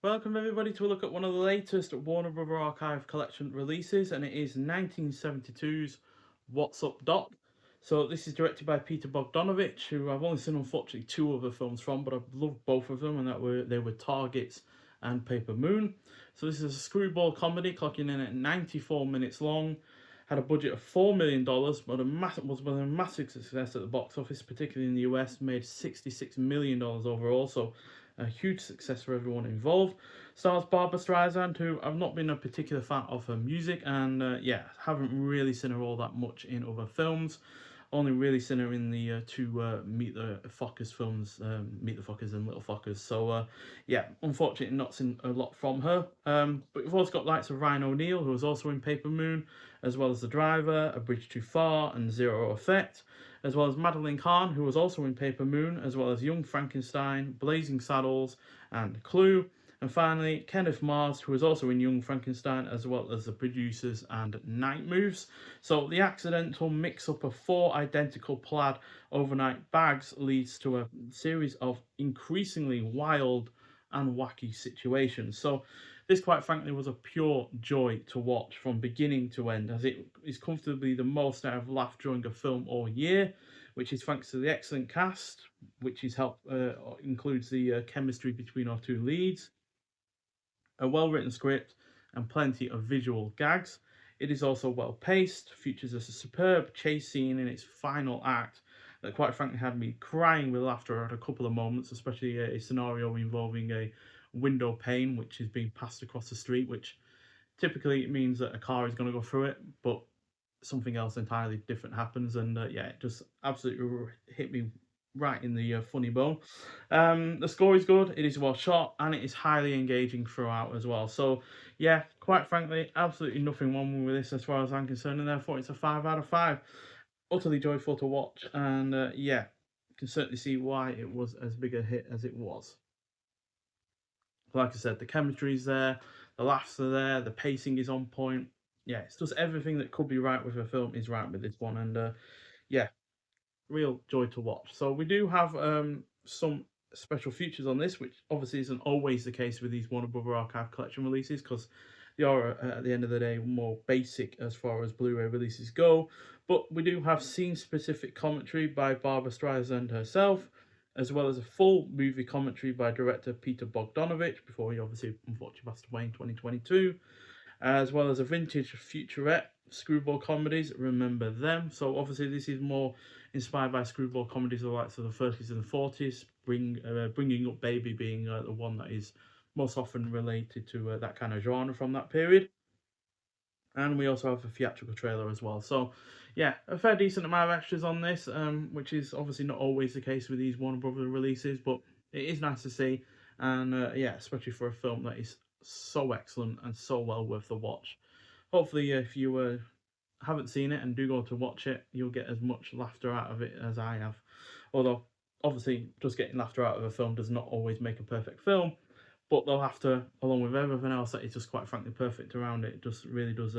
Welcome everybody to a look at one of the latest Warner Brother Archive collection releases, and it is 1972's What's Up Doc. So this is directed by Peter Bogdanovich, who I've only seen unfortunately two other films from, but I've loved both of them, and they were Targets and Paper Moon. So this is a screwball comedy clocking in at 94 minutes long. Had a budget of $4 million, but was a massive success at the box office, particularly in the US. Made $66 million overall, so a huge success for everyone involved. Stars Barbra Streisand, who I've not been a particular fan of her music, and yeah, haven't really seen her all that much in other films. Only really seen her in the two Meet the Fockers films, Meet the Fockers and Little Fockers. So yeah, unfortunately not seen a lot from her. But we've also got likes of Ryan O'Neal, who was also in Paper Moon, as well as The Driver, A Bridge Too Far, and Zero Effect, as well as Madeline Kahn, who was also in Paper Moon, as well as Young Frankenstein, Blazing Saddles, and Clue. And finally, Kenneth Mars, who was also in Young Frankenstein, as well as The Producers and Night Moves. So the accidental mix-up of four identical plaid overnight bags leads to a series of increasingly wild and wacky situations. So this, quite frankly, was a pure joy to watch from beginning to end, as it is comfortably the most I've laughed during a film all year, which is thanks to the excellent cast, which is includes the chemistry between our two leads, a well-written script, and plenty of visual gags. It is also well paced, features a superb chase scene in its final act that quite frankly had me crying with laughter at a couple of moments, especially a scenario involving a window pane which is being passed across the street, which typically it means that a car is going to go through it, but something else entirely different happens, and yeah, it just absolutely hit me right in the funny bone. The score is good, it is well shot, and it is highly engaging throughout as well. So yeah, quite frankly, absolutely nothing wrong with this as far as I'm concerned, and therefore it's a 5 out of 5. Utterly joyful to watch, and yeah, can certainly see why it was as big a hit as it was. Like I said, the chemistry is there, the laughs are there, the pacing is on point. Yeah, it's just everything that could be right with a film is right with this one, and yeah, real joy to watch. So we do have some special features on this, which obviously isn't always the case with these Warner Brother Archive collection releases, because they are at the end of the day more basic as far as Blu-ray releases go. But we do have scene-specific commentary by Barbra Streisand herself, as well as a full movie commentary by director Peter Bogdanovich, before he obviously unfortunately passed away in 2022, as well as a vintage featurette, screwball comedies, remember them. So obviously this is more inspired by screwball comedies of the likes of the 30s and the 40s, Bringing Up Baby being the one that is most often related to that kind of genre from that period. And we also have a theatrical trailer as well. So yeah, a fair decent amount of extras on this, which is obviously not always the case with these Warner Brother releases, but it is nice to see. And yeah, especially for a film that is so excellent and so well worth the watch. Hopefully, if you haven't seen it and do go to watch it, you'll get as much laughter out of it as I have. Although, obviously, just getting laughter out of a film does not always make a perfect film, but the laughter, along with everything else that is just quite frankly perfect around it, just really does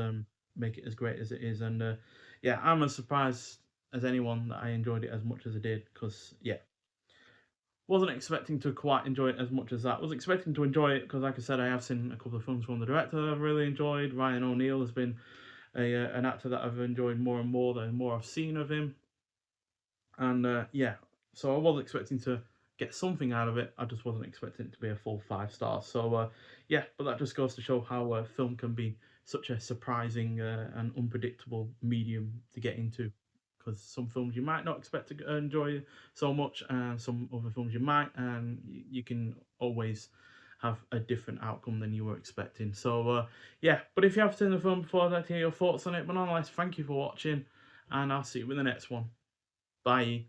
make it as great as it is. And yeah, I'm as surprised as anyone that I enjoyed it as much as I did, because yeah, wasn't expecting to quite enjoy it as much as that. Was expecting to enjoy it because, like I said, I have seen a couple of films from the director that I've really enjoyed. Ryan O'Neal has been an actor that I've enjoyed more and more the more I've seen of him. And yeah, so I was expecting to get something out of it. I just wasn't expecting it to be a full 5 stars. So yeah, but that just goes to show how film can be such a surprising and unpredictable medium to get into. Because some films you might not expect to enjoy so much, and some other films you might, and you can always have a different outcome than you were expecting. So yeah, but if you have seen the film before, I'd like to hear your thoughts on it. But nonetheless, thank you for watching, and I'll see you in the next one. Bye.